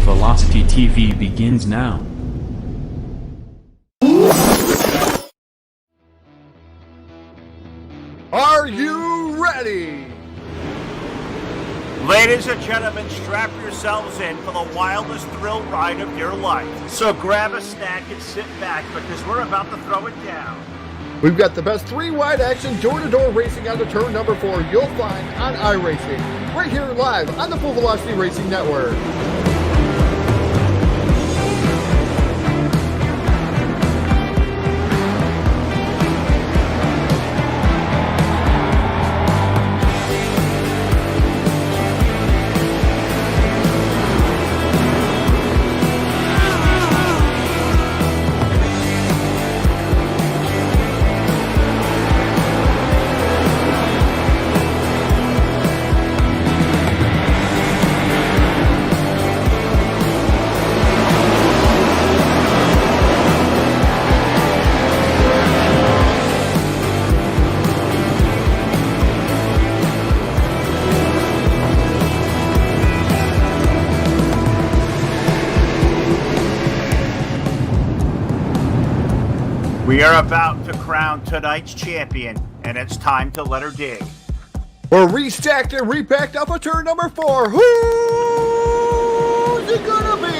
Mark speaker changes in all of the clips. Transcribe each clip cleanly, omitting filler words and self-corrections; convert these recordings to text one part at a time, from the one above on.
Speaker 1: Velocity TV begins now.
Speaker 2: Are you ready?
Speaker 3: Ladies and gentlemen, strap yourselves in for the wildest thrill ride of your life. So grab a snack and sit back because we're about to throw it down.
Speaker 2: We've got the best three-wide action door-to-door racing on the turn number 4 you'll find on iRacing, right here live on the Full Velocity Racing Network.
Speaker 3: We are about to crown tonight's champion, and it's time to let her dig.
Speaker 2: We're restacked and repacked off of turn number 4. Who's it gonna be?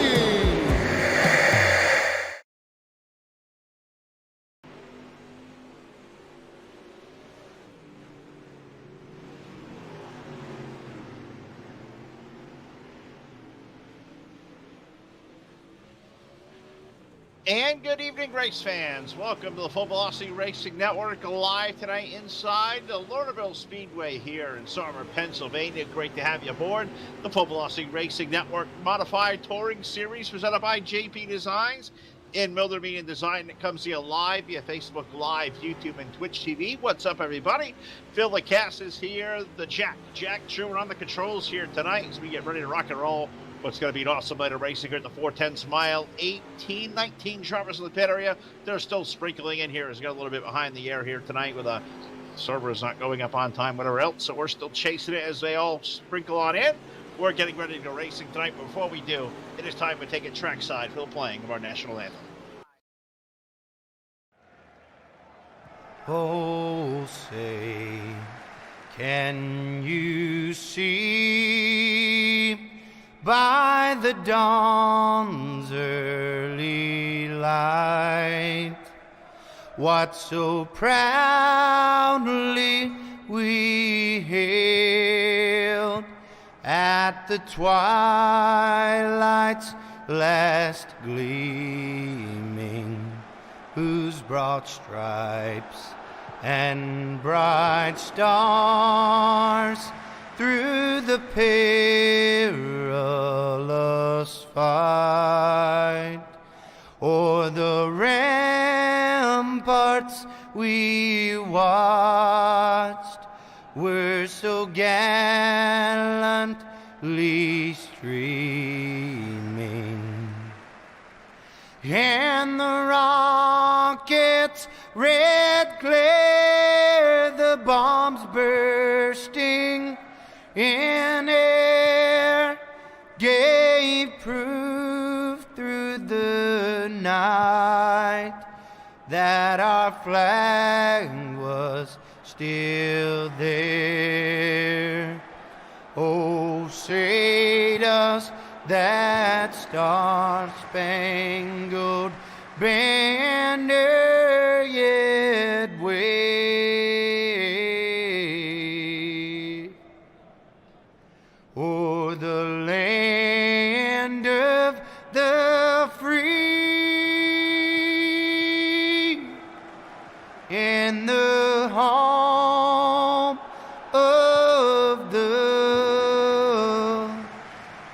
Speaker 4: And good evening, race fans. Welcome to the Full Velocity Racing Network, live tonight inside the Lernerville Speedway here in Summer, Pennsylvania. Great to have you aboard the Full Velocity Racing Network Modified Touring Series presented by JP Designs in Milder Media Design. That comes to you live via Facebook Live, YouTube, and Twitch TV. What's up, everybody? Phil LaCasse is here. The Jack Truman on the controls here tonight as we get ready to rock and roll. What's going to be an awesome night of racing here at the 410 Smile. 19 drivers in the pit area. They're still sprinkling in here. It's got a little bit behind the air here tonight with the servers not going up on time, whatever else. So we're still chasing it as they all sprinkle on in. We're getting ready to go racing tonight. But before we do, it is time to take it trackside for the playing of our national anthem.
Speaker 5: Oh, say, can you see by the dawn's early light what so proudly we hailed at the twilight's last gleaming, whose broad stripes and bright stars through the perilous fight o'er the ramparts we watched were so gallantly streaming, and the rockets' red glare, the bombs bursting in air, gave proof through the night that our flag was still there. Oh, say does that star-spangled banner yet wave o'er the land of the free and the home of the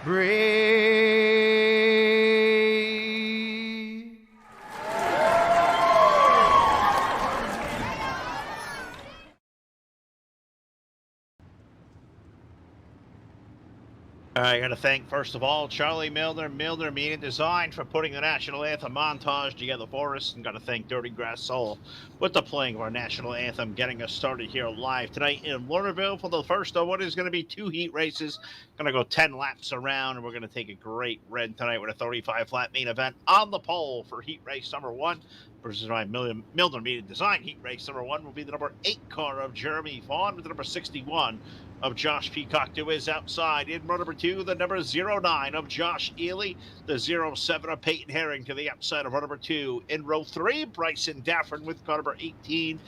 Speaker 5: brave?
Speaker 4: I got to thank, first of all, Charlie Milner, Milner Media Design, for putting the national anthem montage together for us. And got to thank Dirty Grass Soul with the playing of our national anthem, getting us started here live tonight in Lernerville for the first of what is going to be 2 heat races. Going to go 10 laps around, and we're going to take a great red tonight with a 35-flat main event on the pole for heat race number 1. Versus my Milner Media Design heat race number 1 will be the number 8 car of Jeremy Vaughn with the number 61 of Josh Peacock to his outside. In row number 2, the number 09 of Josh Ely, the 07 of Peyton Herring to the outside of row number 2. In row 3, Bryson Dafford with car number 18.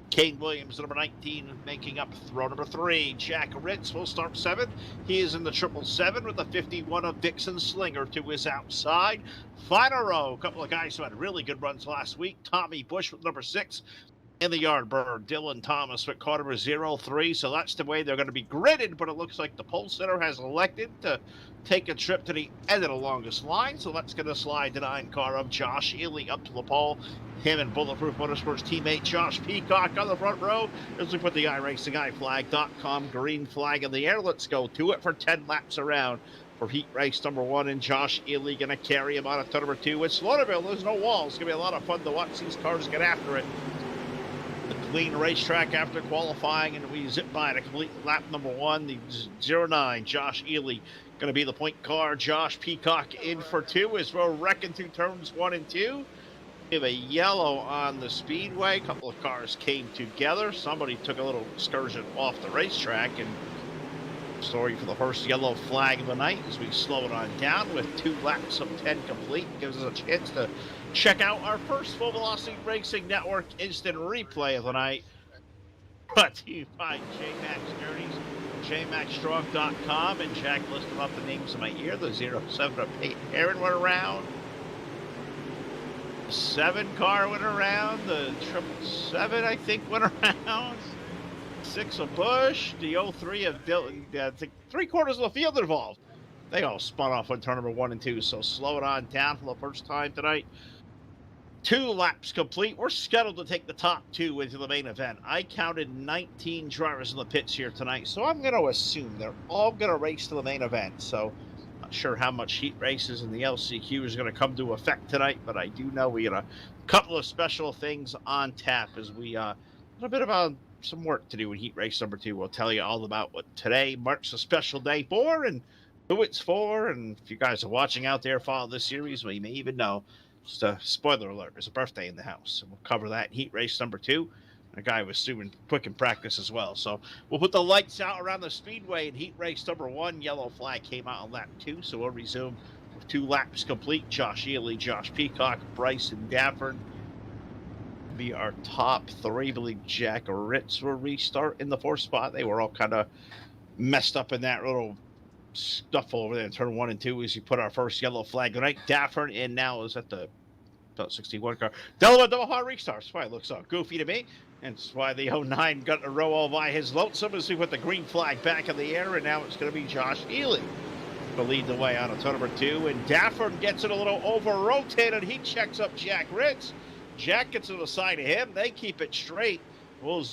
Speaker 4: Kane Williams, number 19, making up row number 3. Jack Ritz will start 7. He is in the 777 with the 51 of Dixon Slinger to his outside. Final row, a couple of guys who had really good runs last week. Tommy Bush with number 6. In the Yardbird, Dylan Thomas with car number 03. So that's the way they're going to be gridded, but it looks like the pole sitter has elected to take a trip to the end of the longest line. So that's going to slide the 9 car of Josh Ely up to the pole. Him and Bulletproof Motorsports teammate Josh Peacock on the front row as we put the iRacingIFlag.com green flag in the air. Let's go to it for 10 laps around for heat race number 1, and Josh Ely going to carry him on at turn number 2. It's Lernerville. There's no walls. It's going to be a lot of fun to watch these cars get after it. The clean racetrack after qualifying, and we zip by to complete lap number 1. The 09 Josh Ely going to be the point car. Josh Peacock in for 2 as we're wrecking through turns 1 and 2. We have a yellow on the speedway. A couple of cars came together. Somebody took a little excursion off the racetrack, and story for the first yellow flag of the night as we slow it on down with 2 laps of 10 complete. Gives us a chance to check out our first Full Velocity Racing Network instant replay of the night. Brought to you by J-Max Journeys, jmaxstrong.com, and Jack listed off the names in my ear. The 07 of Peyton Aaron went around. The 7 car went around. The 777, I think, went around. 6 of Bush. The 03 of Dylan. I think 3/4 of the field involved. They all spun off on turn number 1 and 2. So slow it on down for the first time tonight. 2 laps complete. We're scheduled to take the top 2 into the main event. I counted 19 drivers in the pits here tonight, so I'm going to assume they're all going to race to the main event. So not sure how much heat races and the LCQ is going to come to effect tonight, but I do know we got a couple of special things on tap as we a little bit about some work to do in heat race number 2. We'll tell you all about what today marks a special day for and who it's for. And if you guys are watching out there, follow this series, well, you may even know. Just a spoiler alert, there's a birthday in the house. And we'll cover that in heat race number 2. A guy was doing quick in practice as well. So we'll put the lights out around the speedway in heat race number 1. Yellow flag came out on lap 2. So we'll resume with 2 laps complete. Josh Ely, Josh Peacock, Bryson Dafford be our top 3. I believe Jack Ritz will restart in the 4th spot. They were all kind of messed up in that little stuff over there in turn 1 and 2 as you put our first yellow flag tonight. Dafford in now is at the 61 car. Delaware double hard restarts. That's why it looks so goofy to me. And that's why the 09 got a row all by his lonesome as we put the green flag back in the air, and now it's going to be Josh Ely to lead the way on a turn number 2. And Dafford gets it a little over-rotated. He checks up Jack Ritz. Jack gets to the side of him. They keep it straight. We'll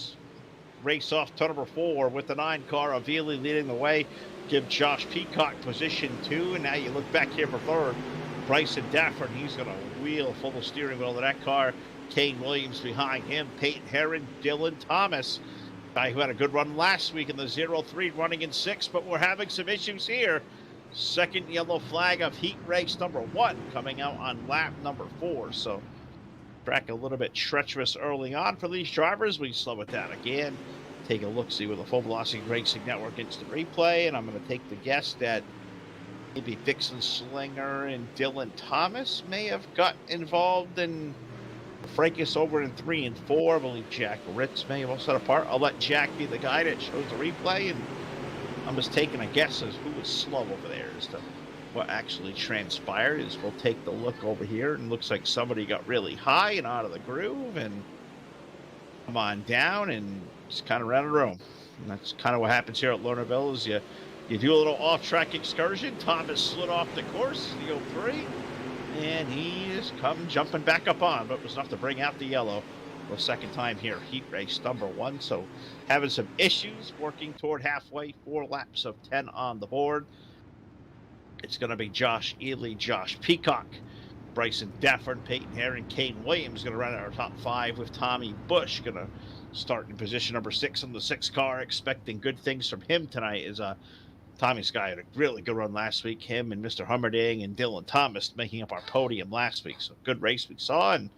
Speaker 4: race off turn number 4 with the 9 car of Ely leading the way. Give Josh Peacock position 2. And now you look back here for 3rd. Bryson Dafford, he's going to wheel full of steering wheel of that car. Kane Williams behind him. Peyton Herron, Dylan Thomas, guy who had a good run last week in the 03, running in 6th, but we're having some issues here. 2nd yellow flag of heat race number 1 coming out on lap number 4. So track a little bit treacherous early on for these drivers. We slow it down again. Take a look-see with the Full Velocity Racing Network instant replay, and I'm going to take the guess that maybe Dixon Slinger and Dylan Thomas may have got involved in fracas over in 3 and 4. I believe Jack Ritz may have all set apart. I'll let Jack be the guy that shows the replay, and I'm just taking a guess as who was slow over there as to what actually transpired. Is we'll take the look over here, and looks like somebody got really high and out of the groove and come on down and just kind of ran a room. And that's kind of what happens here at Lernerville is you do a little off-track excursion. Thomas slid off the course, the 03, and he is come jumping back up on, but was enough to bring out the yellow for the 2nd time here, heat race number 1. So having some issues, working toward halfway, 4 laps of 10 on the board. It's going to be Josh Ely, Josh Peacock, Bryson Dafford, Peyton Herron, Kane Williams going to run our top 5 with Tommy Bush going to start in position number 6 on the 6 car. Expecting good things from him tonight. Is Tommy's guy had a really good run last week. Him and Mr. Hummerding and Dylan Thomas making up our podium last week. So good race we saw, and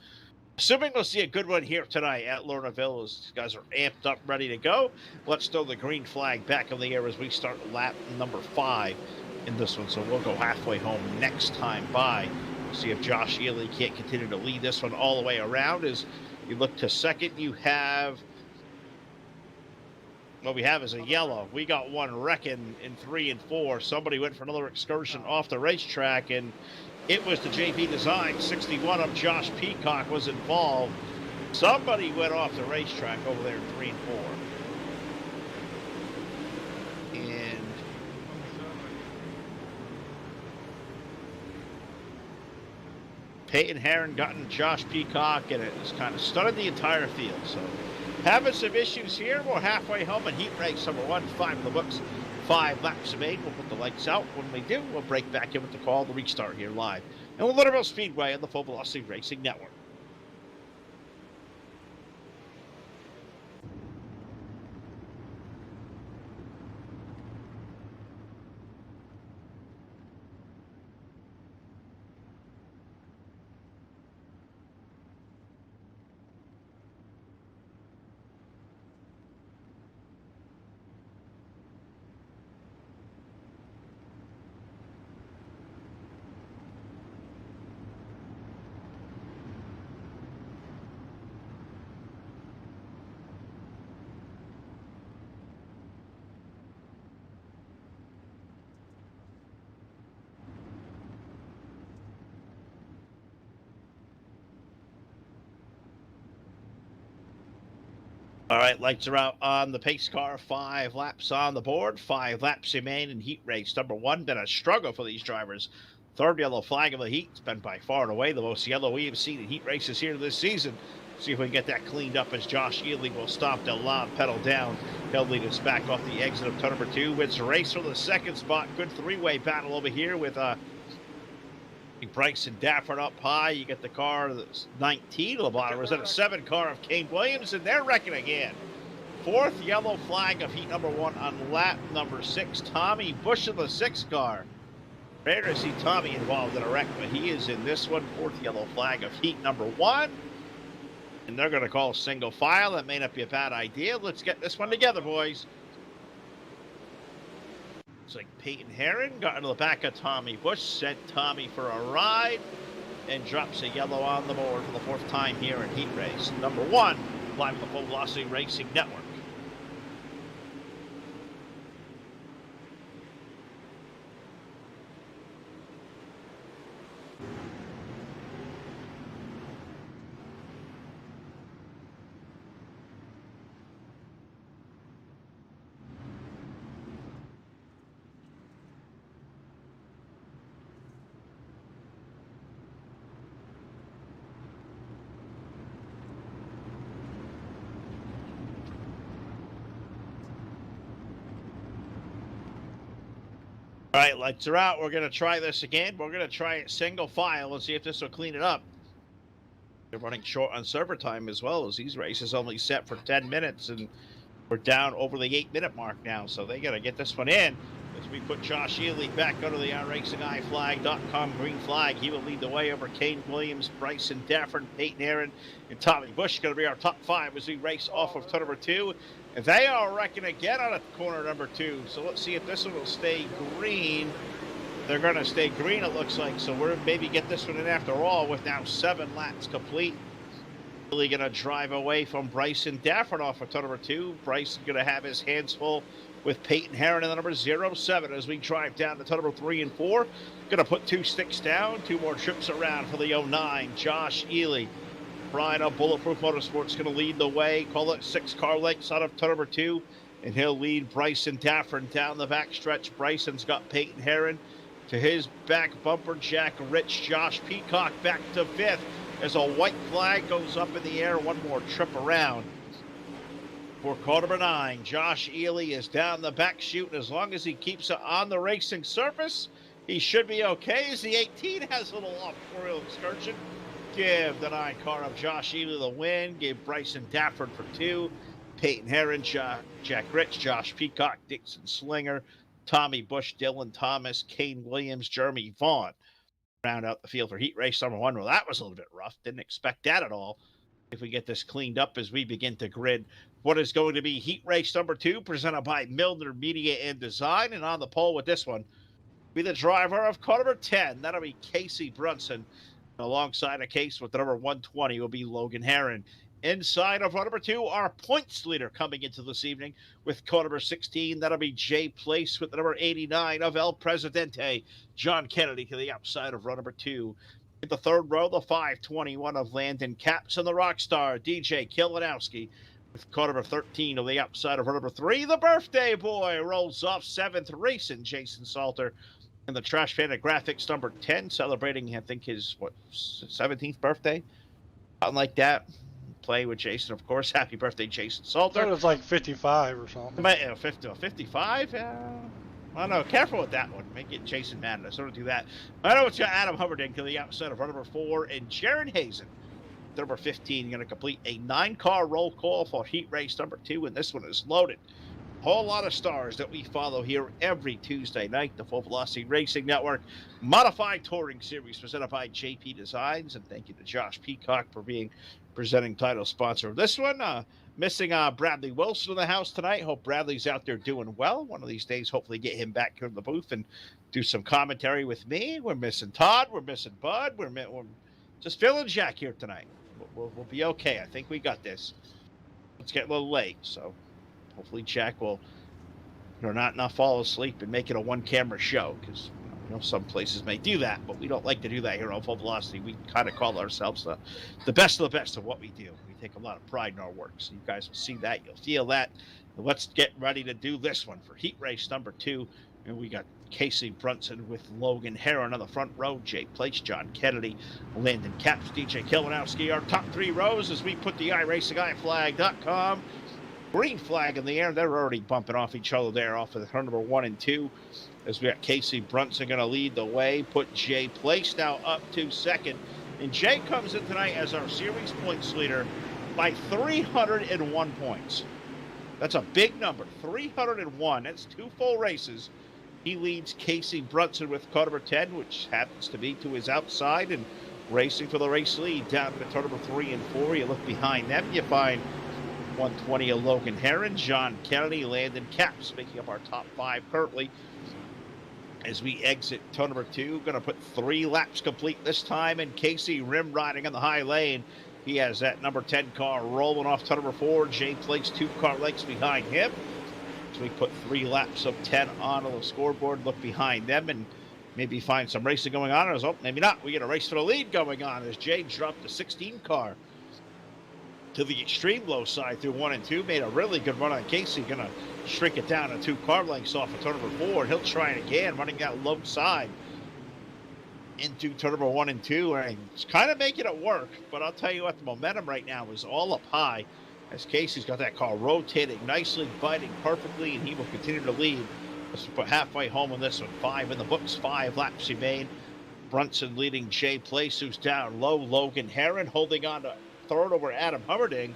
Speaker 4: assuming we'll see a good one here tonight at Lernerville, as these guys are amped up, ready to go. Let's throw the green flag back in the air as we start lap number 5 in this one. So we'll go halfway home next time by. We'll see if Josh Ely can't continue to lead this one all the way around. As you look to second, you have, what we have is a yellow. We got one wrecking in 3 and 4. Somebody went for another excursion off the racetrack, and it was the JP Design. 61 of Josh Peacock was involved. Somebody went off the racetrack over there in 3 and 4. And Peyton Herron gotten Josh Peacock, and it has kind of stunned the entire field. So having some issues here. We're halfway home in heat race number 1, 5 in the books. 5 laps made. We'll put the lights out. When we do, we'll break back in with the call to restart here live and Lernerville Speedway on the Full Velocity Racing Network. All right, lights are out on the pace car. 5 laps on the board. 5 laps remain in heat race number 1. Been a struggle for these drivers. 3rd yellow flag of the heat. It's been by far and away the most yellow we have seen in heat races here this season. See if we can get that cleaned up as Josh Ely will stop the loud pedal down. He'll lead us back off the exit of turn number 2. Wins the race for the 2nd spot. Good 3-way battle over here with Bryson Dafford up high. You get the car that's 19 Lobato. Is that a 7 car of Kane Williams? And they're wrecking again. 4th yellow flag of heat number 1 on lap number 6. Tommy Bush in the 6 car. Rare to see Tommy involved in a wreck, but he is in this one. 4th yellow flag of heat number 1. And they're going to call single file. That may not be a bad idea. Let's get this one together, boys. Looks like Peyton Herron got into the back of Tommy Bush, sent Tommy for a ride, and drops a yellow on the board for the 4th time here in heat race number 1, live on the Full Velocity Racing Network. All right, lights are out. We're going to try this again. We're going to try it single file and see if this will clean it up. They're running short on server time as well, as these races only set for 10 minutes, and we're down over the 8-minute mark now, so they got to get this one in. As we put Josh Ely back under the iRacingIFlag.com green flag, he will lead the way over Kane Williams, Bryson Dafford, Peyton Herron, and Tommy Bush. Going to be our top 5 as we race off of turn number 2. And they are wrecking again on corner number 2. So let's see if this one will stay green. They're going to stay green, it looks like. So we're maybe get this one in after all with now 7 laps complete. Really going to drive away from Bryson Dafford off of turn number 2. Bryson going to have his hands full with Peyton Herron in the number 07 as we drive down to turn number 3 and 4. Going to put 2 sticks down, 2 more trips around for the 09. Josh Ely. Brian of Bulletproof Motorsports going to lead the way. Call it 6 car lengths out of turn number 2. And he'll lead Bryson Dafford down the backstretch. Bryson's got Peyton Herron to his back bumper. Jack Rich, Josh Peacock back to 5th as a white flag goes up in the air. 1 more trip around for car number 9. Josh Ely is down the back chute, and as long as he keeps it on the racing surface, He should be okay as the 18 has a little off-royal excursion. Give the 9 car of Josh Ely the win. Gave Bryson Dafford for 2. Peyton Herron, Jack Rich, Josh Peacock, Dixon Slinger, Tommy Bush, Dylan Thomas, Kane Williams, Jeremy Vaughn. Round out the field for heat race number 1. Well, that was a little bit rough. Didn't expect that at all. If we get this cleaned up as we begin to grid what is going to be heat race number 2, presented by Milner Media and Design. And on the pole with this one, be the driver of car number 10. That'll be Casey Brunson. Alongside a case with the number 120 will be Logan Herron. Inside of number 2, our points leader coming into this evening with car number 16. That'll be Jay Place with the number 89 of El Presidente. John Kennedy to the outside of row number 2. In the third row, the 521 of Landon Caps and the Rockstar, DJ Kilinowski. With car number 13 on the outside of row number 3, the birthday boy rolls off 7th racing, Jason Salter. And the Trash Panda Graphics number 10, celebrating, I think, his, 17th birthday? Something like that. Play with Jason, of course. Happy birthday, Jason Salter.
Speaker 6: I thought it was like 55 or something.
Speaker 4: 55? I don't know. Careful with that one. May get Jason mad at us. Don't do that. I know it's Adam Hubbarding to the outside of number 4, and Jaron Hazen, number 15, going to complete a 9-car roll call for heat race number 2, and this one is loaded. Whole lot of stars that we follow here every Tuesday night. The Full Velocity Racing Network Modified Touring Series presented by JP Designs. And thank you to Josh Peacock for being presenting title sponsor of this one. Missing Bradley Wilson in the house tonight. Hope Bradley's out there doing well. One of these days, hopefully get him back here in the booth and do some commentary with me. We're missing Todd. We're missing Bud. We're just feeling Jack here tonight. We'll be okay. I think we got this. It's getting a little late, so hopefully Jack will not fall asleep and make it a one-camera show, because some places may do that, but we don't like to do that here on Full Velocity. We kind of call ourselves the best of the best of what we do. We take a lot of pride in our work, so you guys will see that. You'll feel that. And let's get ready to do this one for heat race number 2. And we got Casey Brunson with Logan Herron on the front row, Jay Place, John Kennedy, Landon Caps, DJ Kilinowski. Our top 3 rows as we put the iRacingIFlag.com green flag in the air. They're already bumping off each other there off of the turn number 1 and 2. As we got Casey Brunson going to lead the way, put Jay Place now up to second. And Jay comes in tonight as our series points leader by 301 points. That's a big number, 301. That's 2 full races. He leads Casey Brunson with car number 10, which happens to be to his outside and racing for the race lead down to turn number 3 and 4. You look behind them, you find 120 of Logan Herron, John Kennedy, Landon Caps, making up our top 5 currently. As we exit turn number 2, going to put 3 laps complete this time, and Casey rim riding on the high lane. He has that number 10 car rolling off turn number 4. Jay Place 2 car lengths behind him. As we put 3 laps of 10 on the scoreboard, look behind them and maybe find some racing going on. Or maybe not. We get a race for the lead going on as Jay dropped the 16 car to the extreme low side through 1 and 2. Made a really good run on Casey. Going to shrink it down to 2 car lengths off of turn number 4. He'll try it again, running that low side into turn number 1 and 2. And it's kind of making it work. But I'll tell you what, the momentum right now is all up high as Casey's got that car rotating nicely, biting perfectly, and he will continue to lead. Let's put halfway home on this one. 5 in the books, 5 laps he made. Brunson leading Jay Place, who's down low. Logan Herron holding on to third over Adam Hubbarding.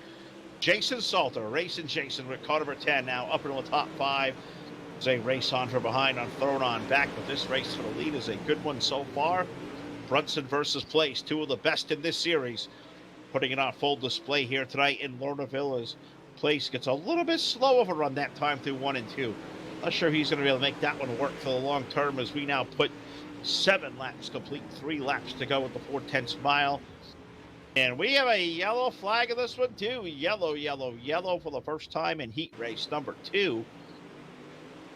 Speaker 4: Jason Salter racing Jason with car number 10 now up into the top 5. As they race on from behind on thrown on back, but this race for the lead is a good one so far. Brunson versus Place, 2 of the best in this series. Putting it on full display here tonight in Lernerville as Place gets a little bit slow of a run that time through 1 and 2. Not sure he's going to be able to make that one work for the long term as we now put 7 laps complete, 3 laps to go with the 4/10 mile. And we have a yellow flag in this one too. Yellow, yellow, yellow for the first time in heat race number 2.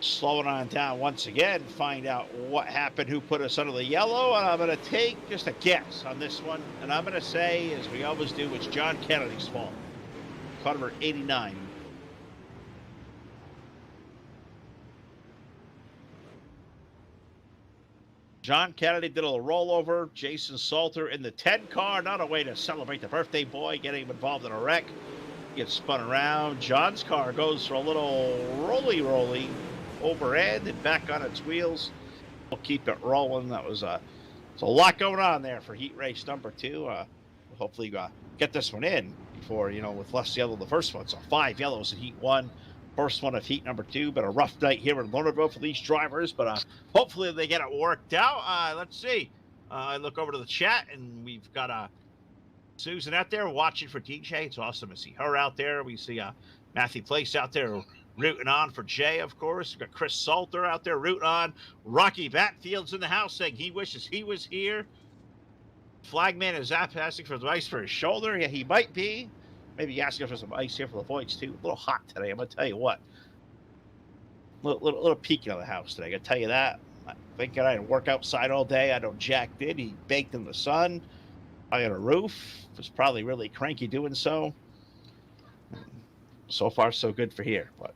Speaker 4: Slowing on down once again, find out what happened, who put us under the yellow, and I'm going to take just a guess on this one. And I'm going to say, as we always do, it's John Kennedy's fault. Car number 89. John Kennedy did a little rollover. Jason Salter in the 10 car, not a way to celebrate the birthday boy, getting him involved in a wreck. Gets spun around. John's car goes for a little roly over end and back on its wheels. we'll keep it rolling. That was it's a lot going on there for heat race number 2. We'll hopefully get this one in before, with less yellow the first one. So 5 yellows in heat 1. First one of heat number 2. Been a rough night here in Lernerville for these drivers, but hopefully they get it worked out. Let's see. I look over to the chat, and we've got Susan out there watching for DJ. It's awesome to see her out there. We see Matthew Place out there rooting on for Jay, of course. We've got Chris Salter out there rooting on. Rocky Batfield's in the house saying he wishes he was here. Flagman is asking for advice for his shoulder. Yeah, he might be. Maybe asking for some ice here for the voids, too. A little hot today, I'm going to tell you what. Little peeking of the house today, I got to tell you that. I'm thinking I didn't work outside all day. I know Jack did. He baked in the sun. I got a roof. Was probably really cranky doing so. So far, so good for here. But,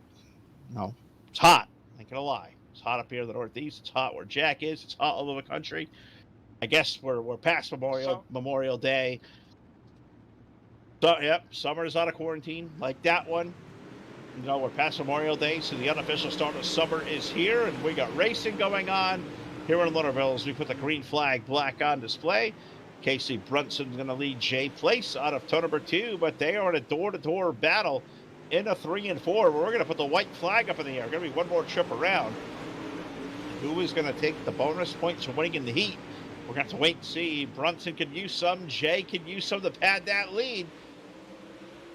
Speaker 4: it's hot. I ain't going to lie. It's hot up here in the Northeast. It's hot where Jack is. It's hot all over the country. I guess we're past Memorial Day. So, yep, summer is out of quarantine, like that one. We're past Memorial Day, so the unofficial start of summer is here, and we got racing going on here in Lernerville as we put the green flag black on display. Casey Brunson's going to lead Jay Place out of turn number 2, but they are in a door-to-door battle in a 3 and 4. We're going to put the white flag up in the air. Going to be one more trip around. Who is going to take the bonus points for winning in the heat? We're going to have to wait and see. Brunson could use some. Jay could use some to pad that lead.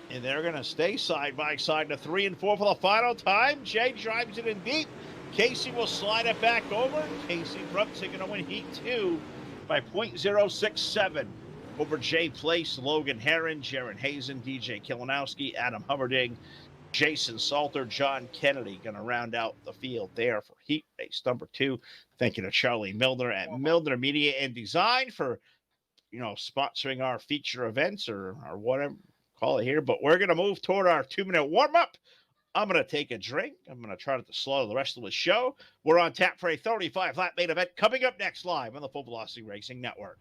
Speaker 4: And they're going to stay side by side to 3 and 4 for the final time. Jay drives it in deep. Casey will slide it back over. Casey Brunson going to win heat 2 by .067 over Jay Place, Logan Herron, Jaron Hazen, DJ Kilinowski, Adam Hubbarding, Jason Salter, John Kennedy going to round out the field there for heat race number 2. Thank you to Charlie Milner at Milner Media and Design for, sponsoring our feature events or whatever, call it here. But we're going to move toward our 2-minute warm-up. I'm going to take a drink. I'm going to try to slow the rest of the show. We're on tap for a 35-lap main event coming up next live on the Full Velocity Racing Network.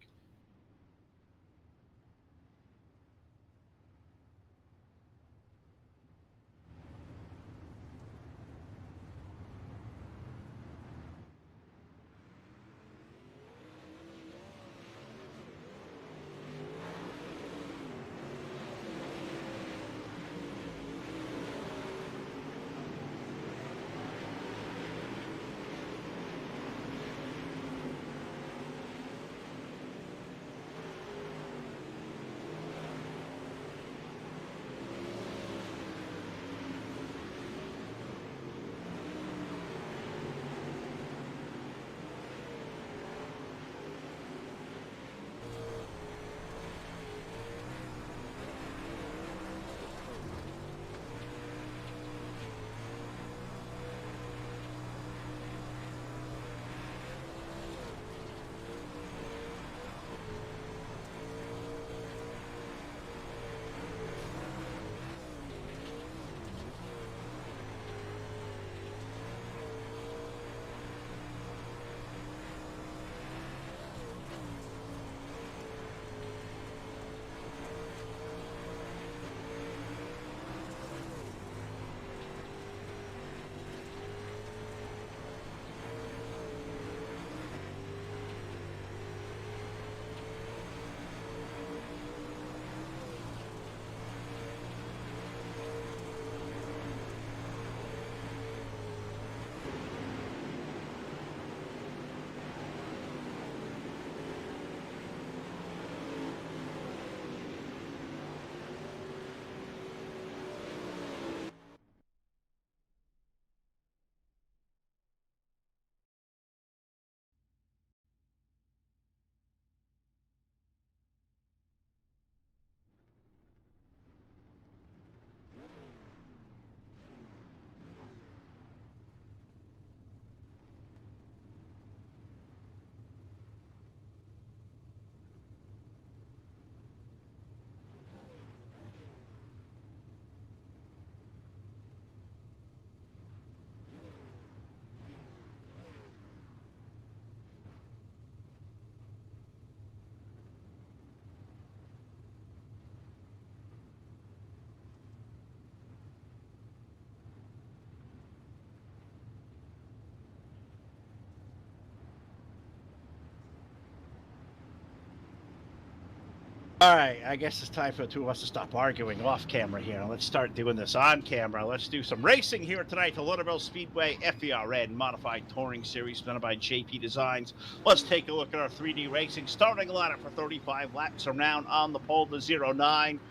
Speaker 4: All right, I guess it's time for the two of us to stop arguing off camera here. And let's start doing this on camera. Let's do some racing here tonight. The Lernerville Speedway FVRN Modified Touring Series presented by JP Designs. Let's take a look at our 3D racing. Starting lineup for 35 laps around on the pole to 09.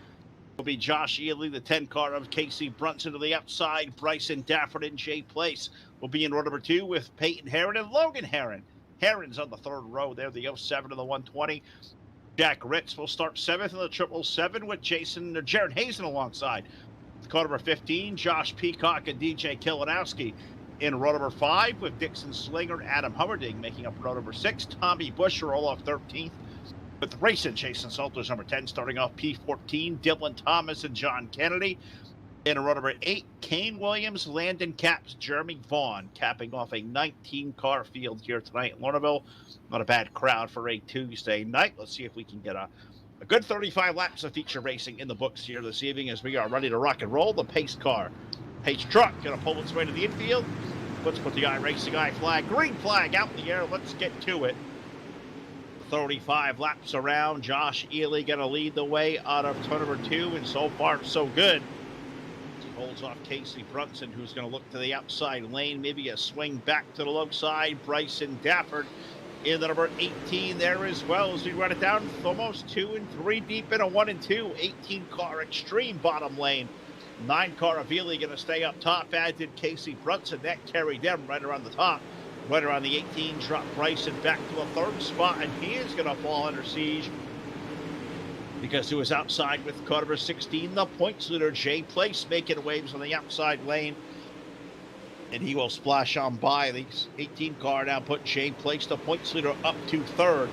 Speaker 4: Will be Josh Ely, the 10 car of Casey Brunson to the outside. Bryson Dafford and Jay Place will be in row number 2 with Peyton Herron and Logan Herron. Herron's on the 3rd row there, the 07 to the 120. Jack Ritz will start 7th in the 777 with Jared Hazen alongside. Car number 15, Josh Peacock and DJ Kilinowski. In row number 5 with Dixon Slinger, Adam Hummerding making up row number 6. Tommy Bush will roll off 13th. With racing, Jason Salters number 10 starting off P14, Dylan Thomas and John Kennedy. In row number 8, Kane Williams, Landon Capps, Jeremy Vaughn, capping off a 19-car field here tonight in Lernerville. Not a bad crowd for a Tuesday night. Let's see if we can get a good 35 laps of feature racing in the books here this evening as we are ready to rock and roll. The pace car, pace truck, going to pull its way to the infield. Let's put the iRacing flag, green flag out in the air. Let's get to it. 35 laps around. Josh Ely going to lead the way out of turn number 2, and so far so good. Holds off Casey Brunson, who's going to look to the outside lane. Maybe a swing back to the low side. Bryson Dafford in the number 18 there as well as we run it down. Almost 2 and 3 deep in a 1 and 2. 18-car extreme bottom lane. 9-car Avili going to stay up top, as did Casey Brunson. That carried them right around the top. Right around the 18, drop Bryson back to a 3rd spot, and he is going to fall under siege because he was outside with car number 16, the points leader, Jay Place, making waves on the outside lane. And he will splash on by the 18 car now, put Jay Place, the points leader, up to 3rd.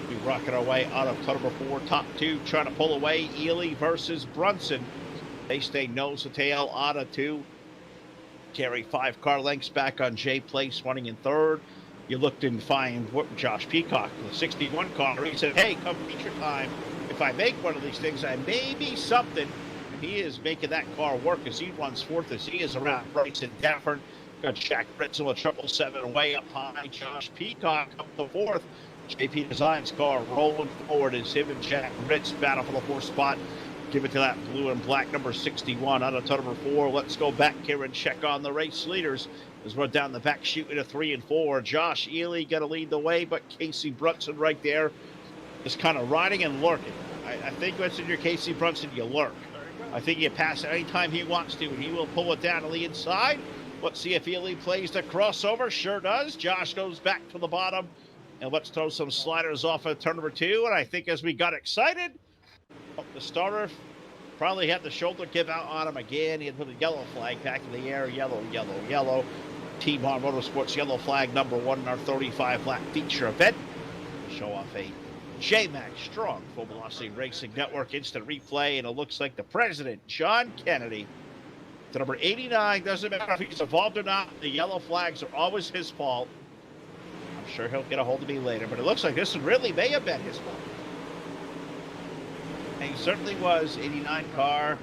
Speaker 4: We'll be rocking our way out of car number 4, top 2, trying to pull away. Ely versus Brunson. They stay nose to tail out of 2. Carry 5 car lengths back on Jay Place, running in 3rd. You looked and find Josh Peacock, the 61 car. He said, hey, come feature time. If I make one of these things, I may be something. He is making that car work as he runs 4th, as he is around Bryson Dafford. Got Jack Ritzel with 777 way up high. Josh Peacock up to 4th. JP Designs car rolling forward as him and Jack Ritz battle for the 4th spot. Give it to that blue and black number 61 out of turn number 4. Let's go back here and check on the race leaders as we're down the back shooting a 3 and 4. Josh Ely going to lead the way, but Casey Brunson right there is kind of riding and lurking. I think what's in your Casey Brunson, you lurk. I think you pass it anytime he wants to, and he will pull it down to the inside. Let's see if Ely plays the crossover. Sure does. Josh goes back to the bottom, and let's throw some sliders off of turn number 2. And I think as we got excited, the starter probably had the shoulder give out on him again. He had put the yellow flag back in the air. Yellow, yellow, yellow. Team Hahn Motorsports yellow flag number 1 in our 35-lap feature event. We'll show off a J-Max Strong Full Velocity Racing Network instant replay, and it looks like the president, John Kennedy, to number 89. Doesn't matter if he's involved or not. The yellow flags are always his fault. I'm sure he'll get a hold of me later, but it looks like this really may have been his fault. And he certainly was. 89 car.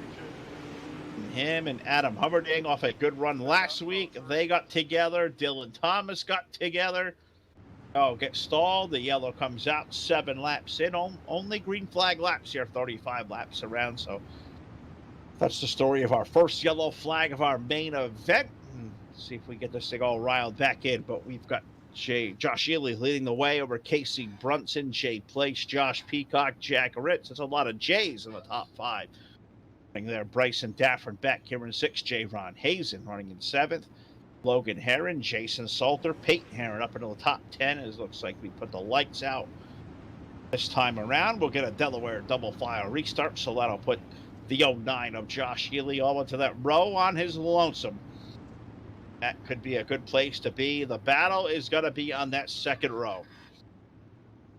Speaker 4: Him and Adam Hummerding off a good run last week. They got together. Dylan Thomas got together. Oh, get stalled. The yellow comes out 7 laps in. Only green flag laps here, 35 laps around. So that's the story of our first yellow flag of our main event. Let's see if we get this thing all riled back in. But we've got Josh Ely leading the way over Casey Brunson, Jay Place, Josh Peacock, Jack Ritz. That's a lot of J's in the top 5. There, Bryson Dafford back here in 6th. J. Ron Hazen running in 7th. Logan Herron, Jason Salter, Peyton Herron up into the top 10. It looks like we put the lights out this time around. We'll get a Delaware double file restart, so that'll put the 09 of Josh Ely all into that row on his lonesome. That could be a good place to be. The battle is going to be on that 2nd row.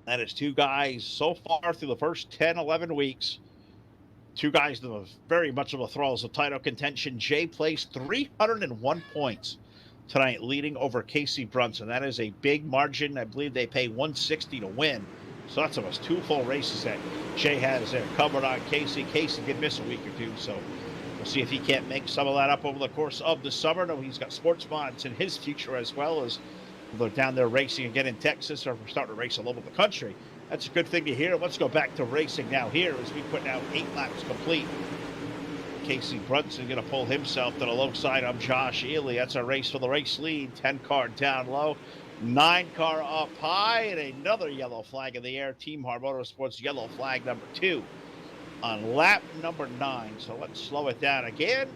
Speaker 4: That is 2 guys so far through the first 10, 11 weeks. 2 guys that are very much of a throes of title contention. Jay Place, 301 points tonight, leading over Casey Brunson. That is a big margin. I believe they pay $160 to win. So that's almost 2 full races that Jay has there covered on Casey. Casey could miss a week or 2, so we'll see if he can't make some of that up over the course of the summer. No, he's got sports mods in his future as well as they're down there racing again in Texas, or if we're starting to race all over the country. That's a good thing to hear. Let's go back to racing now here as we put now 8 laps complete. Casey Brunson going to pull himself to the low side of Josh Ely. That's a race for the race lead. 10 car down low, 9 car up high, and another yellow flag in the air. Team Hard Motorsports yellow flag number 2 on lap number 9. So let's slow it down again.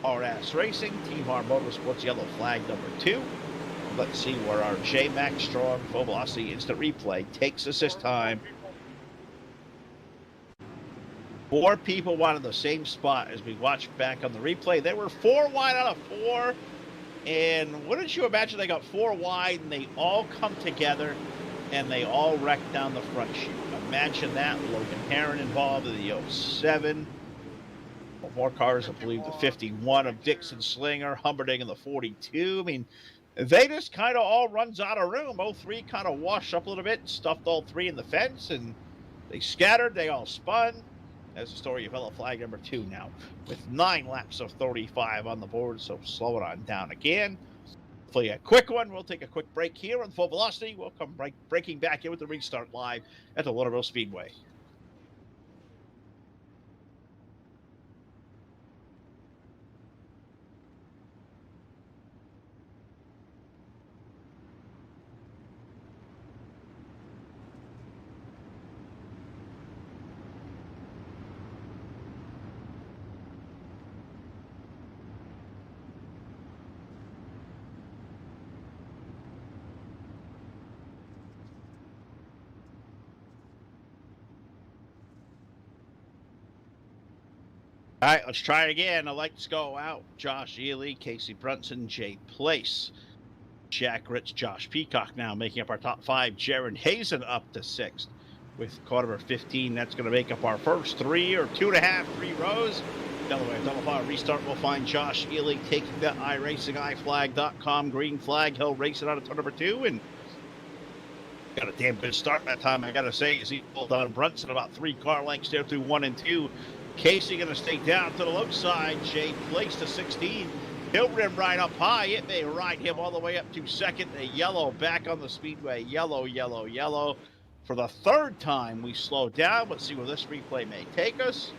Speaker 4: Hard-ass racing. Team Hard Motorsports yellow flag number 2. Let's see where our J-Max Strong Full Velocity Instant Replay takes us this time. 4 people wanted the same spot as we watched back on the replay. They were 4 wide out of 4. And wouldn't you imagine they got 4 wide and they all come together and they all wrecked down the front chute. Imagine that. Logan Heron involved in the 07. More cars, I believe, the 51 of Dixon Slinger, Humberdinck in the 42. I mean, they just kind of all runs out of room. 03 kind of washed up a little bit, stuffed all 3 in the fence, and they scattered. They all spun. That's the story of yellow flag number 2 now, with 9 laps of 35 on the board, so slow it on down again. Hopefully a quick one. We'll take a quick break here on Full Velocity. We'll come breaking back in with the restart live at the Lernerville Speedway. All right, let's try it again. The lights go out. Josh Ely, Casey Brunson, Jay Place, Jack Ritz, Josh Peacock now making up our top 5. Jaron Hazen up to 6th with car number 15. That's going to make up our first 3 or 2.5, 3 rows. Delaware double file restart. We'll find Josh Ely taking the iRacingIFlag.com green flag. He'll race it out of turn number 2 and got a damn good start that time, I got to say, as he pulled on Brunson about 3 car lengths there through 1 and 2. Casey going to stay down to the low side. Jay Place to 16. He'll rim right up high. It may ride him all the way up to 2nd. A yellow back on the speedway. Yellow, yellow, yellow. For the 3rd time, we slow down. Let's see where this replay may take us.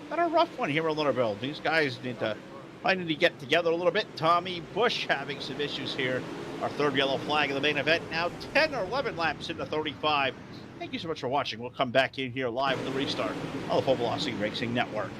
Speaker 4: Got a rough one here at Lernerville. These guys need to get together a little bit. Tommy Bush having some issues here. Our 3rd yellow flag in the main event. Now 10 or 11 laps into 35. Thank you so much for watching. We'll come back in here live with the restart on the Full Velocity Racing Network.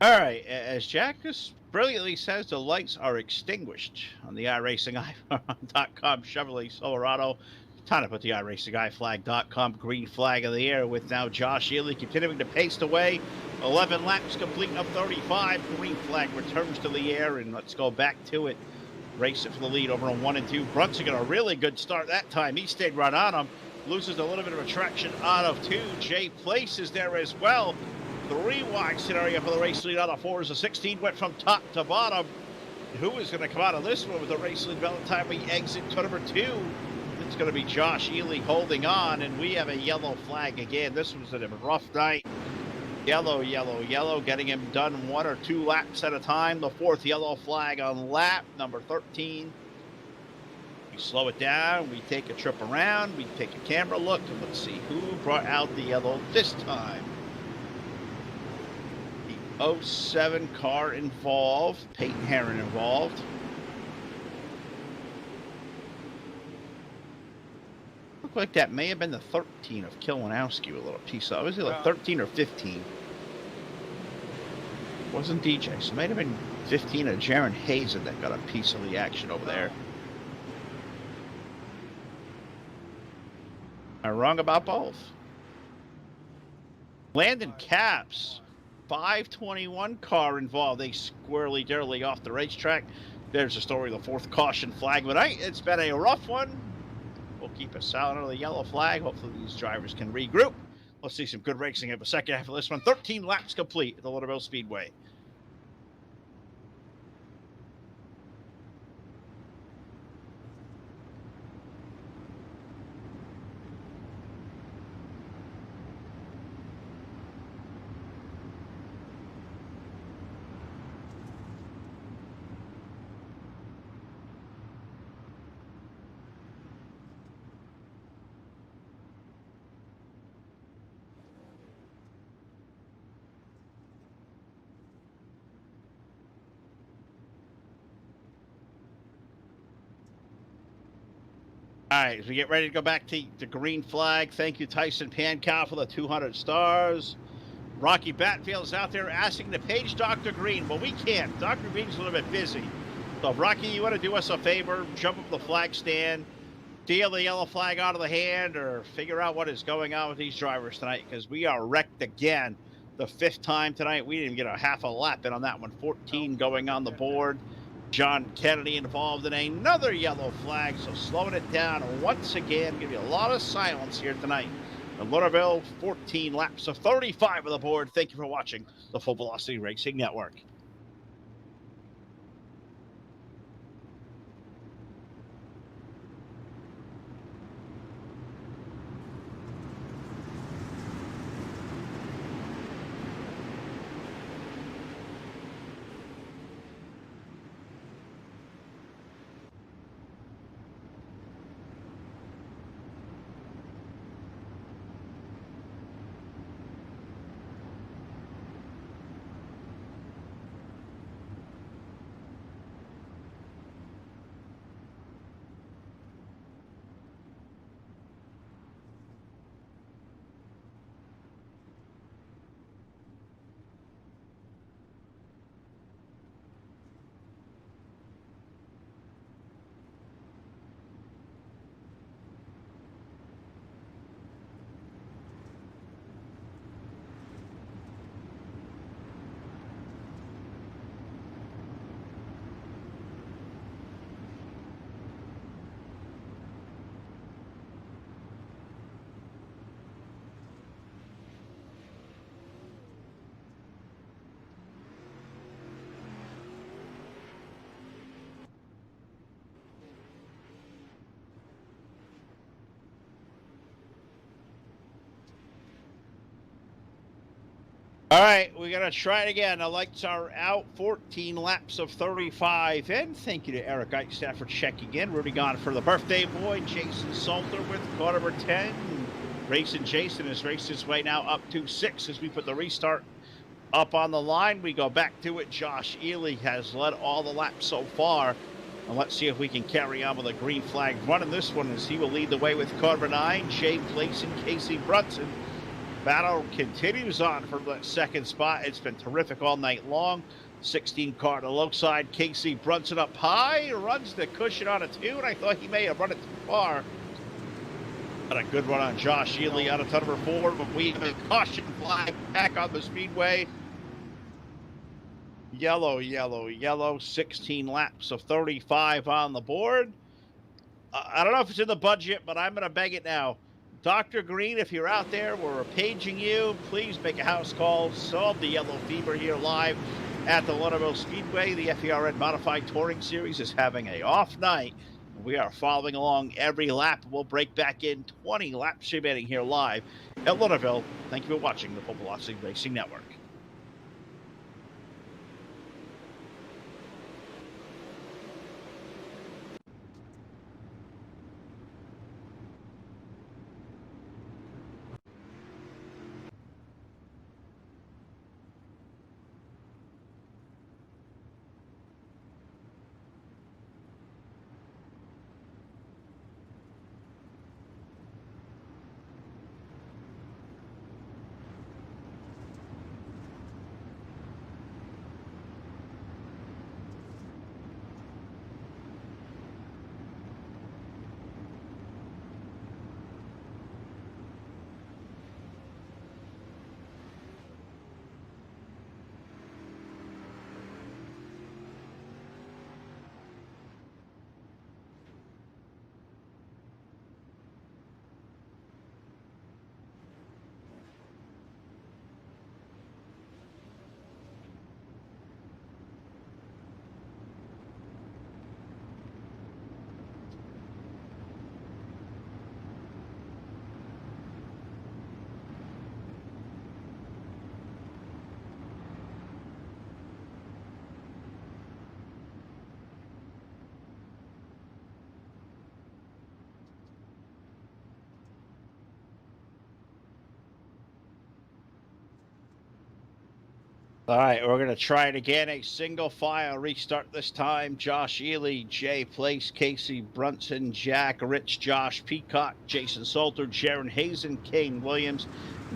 Speaker 4: All right, as Jack just brilliantly says, the lights are extinguished on the iRacingIFlag.com Chevrolet Silverado. Time to put the iRacingIFlag.com green flag in the air with now Josh Ely continuing to pace the way. 11 laps complete of 35. Green flag returns to the air, and let's go back to it. Race it for the lead over on 1 and 2. Brunson got a really good start that time. He stayed right on him. Loses a little bit of traction out of 2. Jay Place is there as well. 3 wide scenario for the race lead out of 4 as the 16 went from top to bottom. Who is going to come out of this one with the race lead by the time we exit to number 2? It's going to be Josh Ely holding on, and we have a yellow flag again. This was a rough night Yellow, yellow, yellow, getting him done 1 or 2 laps at a time. The 4th yellow flag on lap number 13. We slow it down. We take a trip around. We take a camera look, and let's see who brought out the yellow this time. The 07 car involved. Peyton Herron involved. Looked like that may have been the 13 of Kilinowski, a little piece of it. Was it like 13 or 15? Wasn't DJ, so it might have been 15 of Jaron Hazen that got a piece of the action over there. Am I wrong about both? Landon Capps, 521 car involved. They squirrely dirtily off the racetrack. There's the story of the 4th caution flag. But it's been a rough one. We'll keep a silent on the yellow flag. Hopefully these drivers can regroup. Let's see some good racing in the second half of this one. 13 laps complete at the Lernerville Speedway. All right, as we get ready to go back to the green flag, thank you, Tyson Pankow, for the 200 stars. Rocky Batfield's out there asking to page Dr. Green. Well, we can't. Dr. Green's a little bit busy. So, Rocky, you want to do us a favor? Jump up the flag stand, deal the yellow flag out of the hand, or figure out what is going on with these drivers tonight, because we are wrecked again. The 5th time tonight. We didn't get a half a lap in on that one. 14 going on the board. John Kennedy involved in another yellow flag, so slowing it down once again. Give you a lot of silence here tonight. And Lernerville, 14 laps of 35 on the board. Thank you for watching the Full Velocity Racing Network. All right, we're going to try it again. The lights are out. 14 laps of 35. And thank you to Eric Eitstaff for checking in. Rooting on for the birthday boy, Jason Salter with car number 10. Racing Jason has raced his way now up to 6 as we put the restart up on the line. We go back to it. Josh Ely has led all the laps so far. And let's see if we can carry on with a green flag run in this one as he will lead the way with car number 9, Jay Place and Casey Brunson. Battle continues on for the 2nd spot. It's been terrific all night long. 16 car to the low side. Casey Brunson up high, runs the cushion on a 2, and I thought he may have run it too far. But a good run on Josh Ely out of turn number 4, but we have a caution flag back on the speedway. Yellow, yellow, yellow. 16 laps of 35 on the board. I don't know if it's in the budget, but I'm going to beg it now. Dr. Green, if you're out there, we're paging you. Please make a house call. Solve the yellow fever here live at the Lernerville Speedway. The FVRN Modified Touring Series is having an off night. We are following along every lap. We'll break back in 20 laps remaining here live at Lernerville. Thank you for watching the Full Velocity Racing Network. All right, we're going to try it again. A single file restart this time. Josh Ely, Jay Place, Casey Brunson, Jack Rich, Josh Peacock, Jason Salter, Jaron Hazen, Kane Williams,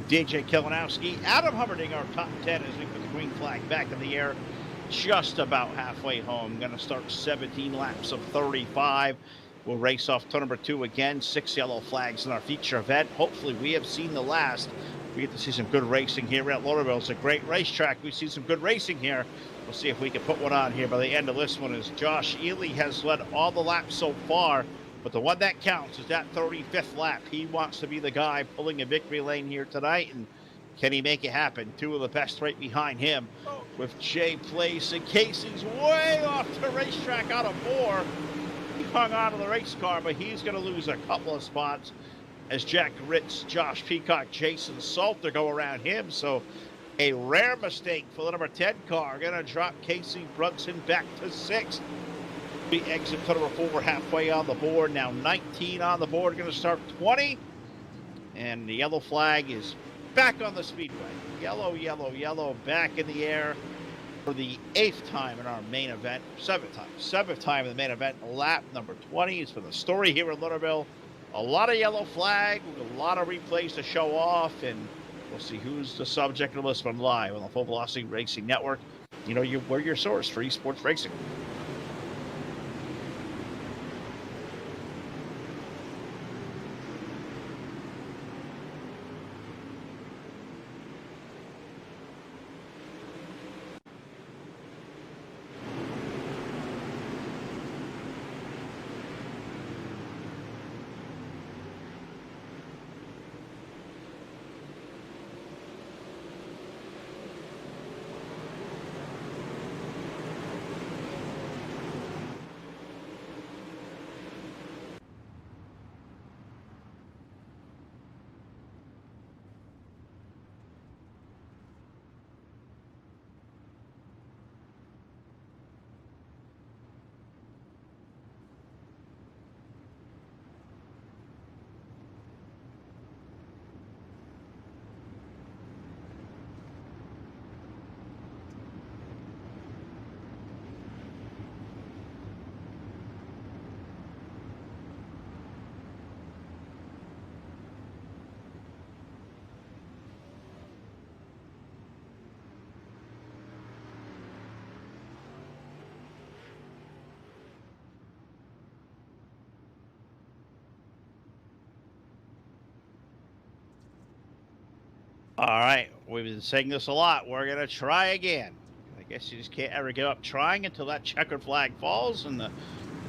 Speaker 4: DJ Kilinowski, Adam Hubbarding, our top 10 as we put the green flag back in the air. Just about halfway home. Going to start 17 laps of 35. We'll race off turn number 2 again. 6 yellow flags in our feature event. Hopefully we have seen the last. We get to see some good racing here at Lernerville. It's a great racetrack. We see some good racing here. We'll see if we can put one on here by the end of this one, as Josh Ely has led all the laps so far, but the one that counts is that 35th lap. He wants to be the guy pulling a victory lane here tonight, and can he make it happen? 2 of the best right behind him with Jay Place, and Casey's way off the racetrack out of 4. He hung on to the race car, but he's going to lose a couple of spots as Jack Ritz, Josh Peacock, Jason Salter go around him. So a rare mistake for the number 10 car. Going to drop Casey Brunson back to 6th. We exit to number 4 halfway on the board. Now 19 on the board. Going to start 20. And the yellow flag is back on the speedway. Yellow, yellow, yellow, back in the air for the 8th time in our main event. 7th time in the main event. Lap number 20 is for the story here in Lernerville. A lot of yellow flag, a lot of replays to show off, and we'll see who's the subject of this one live on the Full Velocity Racing Network. You know, we're your source for esports racing. All right, we've been saying this a lot. We're going to try again. I guess you just can't ever give up trying until that checkered flag falls and the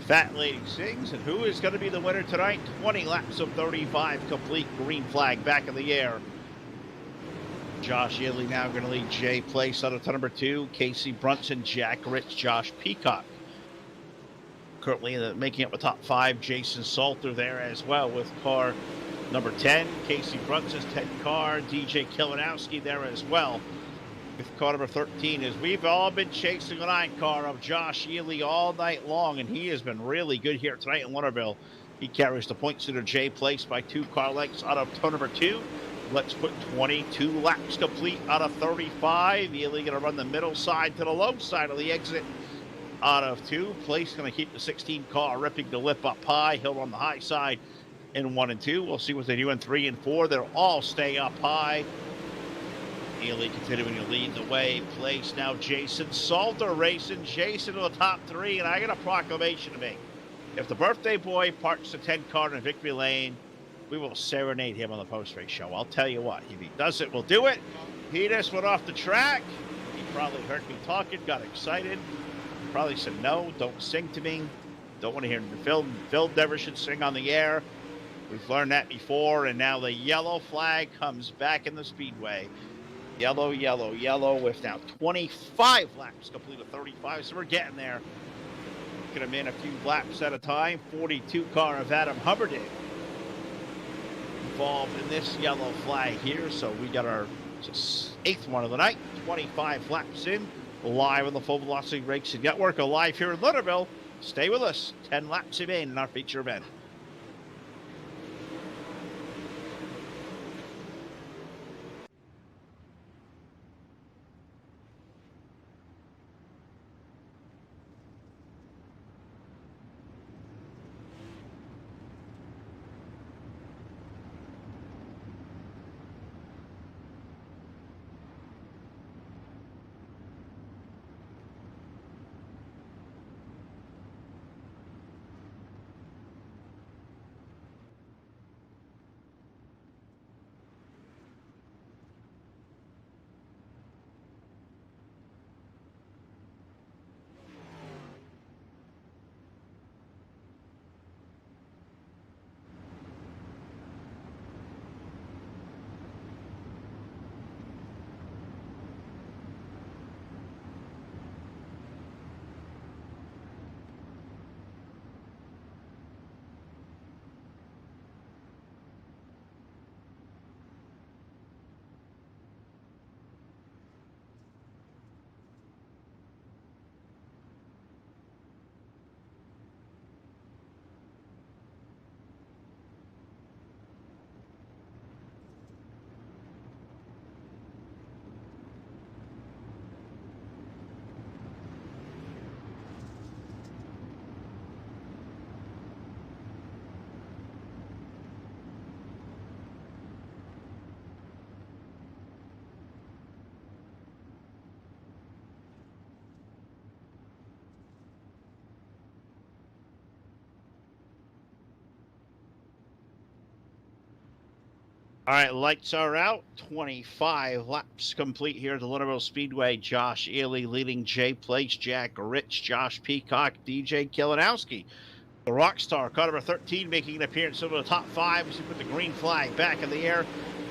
Speaker 4: fat lady sings. And who is going to be the winner tonight? 20 laps of 35 complete, green flag back in the air. Josh Ely now going to lead Jay Place out of turn number 2. Casey Brunson, Jack Rich, Josh Peacock Currently making up the top 5, Jason Salter there as well with car number 10. Casey Brunson's 10 car. DJ Kilinowski there as well with car number 13. As we've all been chasing the 9 car of Josh Ely all night long, and he has been really good here tonight in Lernerville. He carries the points leader J place by 2 car lengths out of turn number 2. Let's put 22 laps complete out of 35. Ely going to run the middle side to the low side of the exit out of 2. Place going to keep the 16 car ripping the lip up high. He'll run the high side in 1 and 2. We'll see what they do in 3 and 4. They'll all stay up high. Ely continuing to lead the way. Place now Jason Salter racing. Jason to the top 3, and I got a proclamation to make. If the birthday boy parks the 10 car in victory lane, we will serenade him on the post-race show. I'll tell you what, if he does it, we'll do it. He just went off the track. He probably heard me talking, got excited. Probably said, no, don't sing to me. Don't want to hear him. Phil never should sing on the air. We've learned that before, and now the yellow flag comes back in the speedway. Yellow, yellow, yellow with now 25 laps complete of 35, so we're getting there. Get him in a few laps at a time. 42 car of Adam Hubbard involved in this yellow flag here, so we got our 8th one of the night. 25 laps in, live on the Full Velocity Racing Network, live here in Lernerville. Stay with us. 10 laps in our feature event. All right, lights are out. 25 laps complete here at the Lernerville Speedway. Josh Ely leading J Place, Jack Rich, Josh Peacock, DJ Kilinowski. The Rockstar, car number 13, making an appearance over the top 5 as we put the green flag back in the air.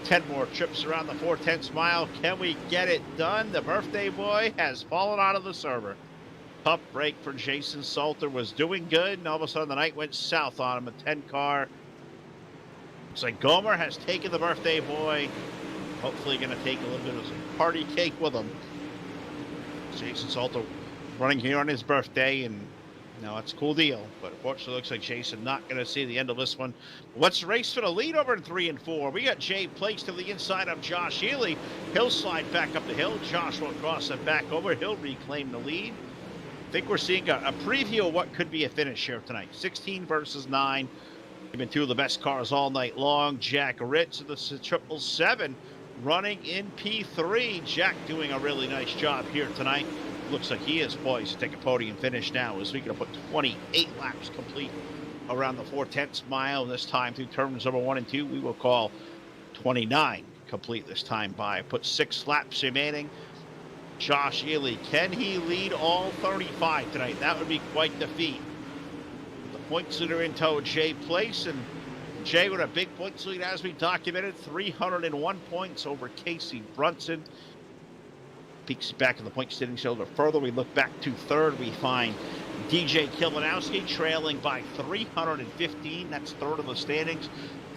Speaker 4: 10 more trips around the 4/10 mile. Can we get it done? The birthday boy has fallen out of the server. Tough break for Jason Salter. Was doing good, and all of a sudden the night went south on him. A 10 car. Looks like Gomer has taken the birthday boy. Hopefully going to take a little bit of some party cake with him. Jason Salter running here on his birthday, and no, it's a cool deal. But unfortunately, looks like Jason not going to see the end of this one. Let's race for the lead over in 3 and 4. We got Jay Place to the inside of Josh Ely. He'll slide back up the hill. Josh will cross it back over. He'll reclaim the lead. I think we're seeing a preview of what could be a finish here tonight. 16 versus 9. They've been 2 of the best cars all night long. Jack Ritz of the 777 running in P3. Jack doing a really nice job here tonight. Looks like he is poised to take a podium finish now as we can put 28 laps complete around the 4/10 mile. This time through turns number 1 and 2, we will call 29 complete this time by. Put 6 laps remaining. Josh Ely, can he lead all 35 tonight? That would be quite the feat. The points leader in tow, Jay Place, and Jay with a big points lead as we documented, 301 points over Casey Brunson. Peeks back in the point standing a little further. We look back to third. We find DJ Kilinowski trailing by 315. That's third of the standings.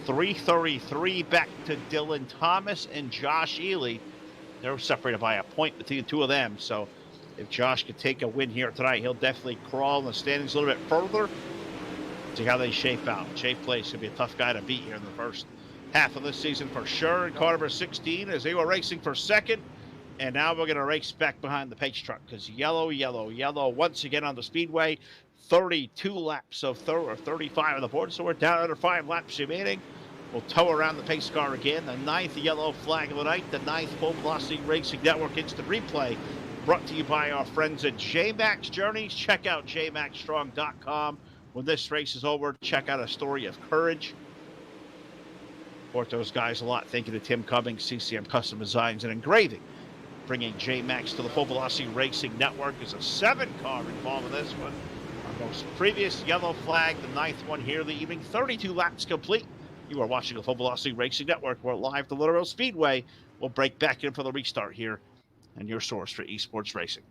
Speaker 4: 333 back to Dylan Thomas and Josh Ely. They're separated by a point between the two of them. So if Josh could take a win here tonight, he'll definitely crawl in the standings a little bit further. See how they shape out. Jay Place could be a tough guy to beat here in the first half of this season for sure. Car number 16 as they were racing for second. And now we're going to race back behind the pace truck because yellow once again on the speedway. 32 laps of 35 on the board. So we're down under 5 laps remaining. We'll tow around the pace car again. The 9th yellow flag of the night. The 9th Full Velocity Racing Network Instant Replay. Brought to you by our friends at J-Max Journeys. Check out jmaxstrong.com. When this race is over, check out A Story of Courage. Support those guys a lot. Thank you to Tim Cummings, CCM Custom Designs and Engraving. Bringing J-Max to the Full Velocity Racing Network. Is a 7-car involved in this one. Our most previous yellow flag, the 9th one here of the evening. 32 laps complete. You are watching the Full Velocity Racing Network. We're live to Lernerville Speedway. We'll break back in for the restart here and your source for esports racing.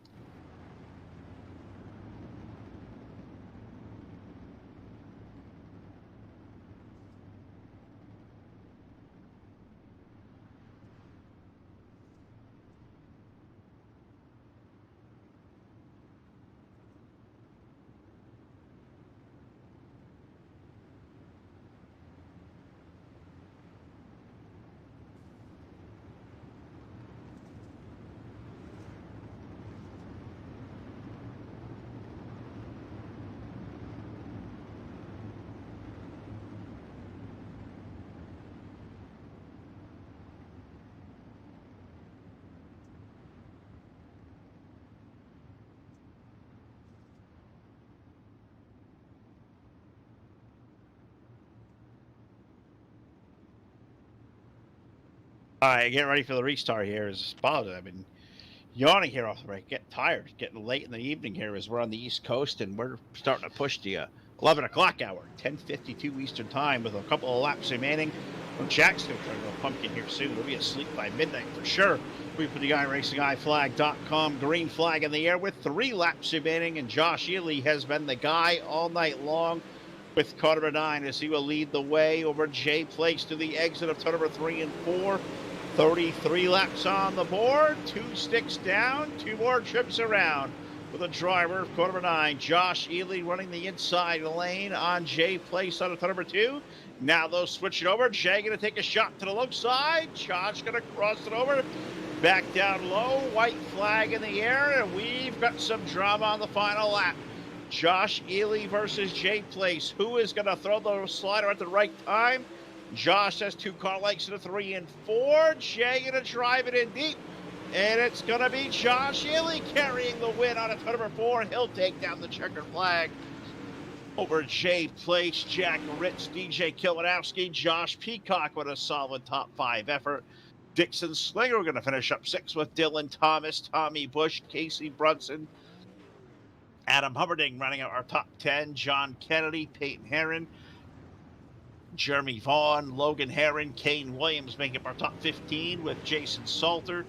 Speaker 4: All right, getting ready for the restart here. I've been yawning here off the break. Get tired. Getting late in the evening here as we're on the East Coast and we're starting to push the 11 o'clock hour, 10:52 Eastern time with a couple of laps remaining. Well, Jack's going to try to go pumpkin here soon. We'll be asleep by midnight for sure. We put the iRacingIFlag.com green flag in the air with 3 laps remaining, and Josh Ely has been the guy all night long with car number 9 as he will lead the way over Jay Place to the exit of turn number 3 and 4. 33 laps on the board, 2 sticks down, 2 more trips around with a driver of car number 9, Josh Ely running the inside lane on Jay Place on turn number 2. Now they'll switch it over. Jay going to take a shot to the low side. Josh going to cross it over. Back down low, white flag in the air, and we've got some drama on the final lap. Josh Ely versus Jay Place. Who is going to throw the slider at the right time? Josh has 2 car lengths to the 3 and 4. Jay going to drive it in deep. And it's going to be Josh Ely carrying the win on turn number 4. And he'll take down the checkered flag over Jay Place, Jack Ritz, DJ Kilinowski, Josh Peacock with a solid top 5 effort. Dixon Slinger going to finish up 6 with Dylan Thomas, Tommy Bush, Casey Brunson, Adam Hubbarding running out our top 10. John Kennedy, Peyton Herron, Jeremy Vaughn, Logan Herron, Kane Williams making up our top 15 with Jason Salter,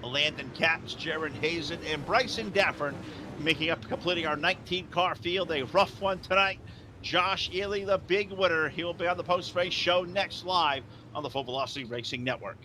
Speaker 4: Landon Katz, Jaron Hazen, and Bryson Daffern making up, completing our 19-car field. A rough one tonight. Josh Ely, the big winner. He will be on the post-race show next live on the Full Velocity Racing Network.